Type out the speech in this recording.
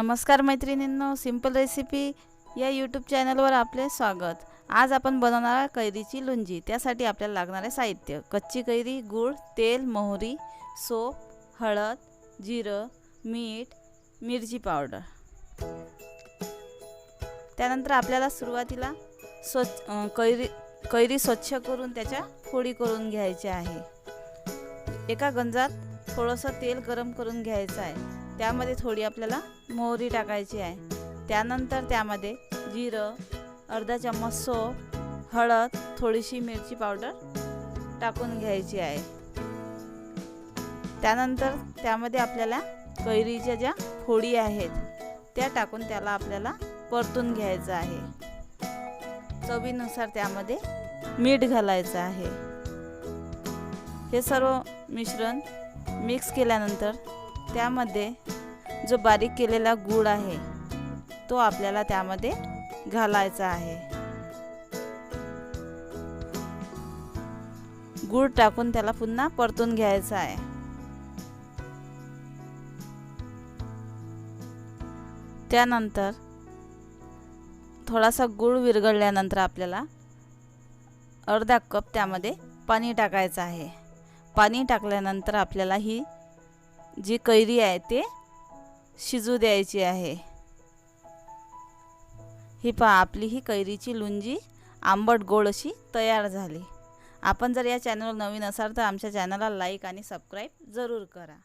नमस्कार मैत्रिणींनो, simple recipe या यूट्यूब चॅनलवर आपले स्वागत। आज आपण बनवणार आहे कैरीची लुंजी। त्यासाठी आपल्याला लागणारे साहित्य: कच्ची कैरी, गूळ, तेल, मोहरी, सोप, हळद, जिरं, मीठ, मिरची पावडर। त्यानंतर आपल्याला सुरुवातीला कैरी स्वच्छ करून त्याच्या फोडी करून घ्यायची आहे। एका गंजात थोडंसं तेल गरम करून घ्यायचं आहे। त्यामध्ये थोडी आपल्याला मोहरी टाकायची आहे। त्यानंतर त्यामध्ये जिरं, अर्धा चम्मच सोप, हळद, थोडीशी मिरची पावडर टाकून घ्यायची आहे। त्यानंतर त्यामध्ये आपल्याला कैरीच्या ज्या फोडी आहेत त्या टाकून त्याला आपल्याला परतून घ्यायचं आहे। चवीनुसार त्यामध्ये मीठ घालायचं आहे। हे सर्व मिश्रण मिक्स केल्यानंतर त्यामध्ये जो बारीक केलेला गूळ आहे तो आपल्याला त्यामध्ये घालायचा आहे। गूळ टाकून त्याला पुन्हा परतून घ्यायचा आहे। त्यानंतर थोडासा गूळ विरघळल्यानंतर आपल्याला अर्धा कप त्यामध्ये पाणी टाकायचं आहे। पाणी टाकल्यानंतर आपल्याला ही जी कैरी आहे ते शिजू द्यायची आहे। ही पहा, आपली ही कैरीची लुंजी आंबट गोड अशी तयार झाली। आपण जर या चॅनलवर नवीन असाल तर आमच्या चॅनलला लाईक आणि सबस्क्राईब जरूर करा।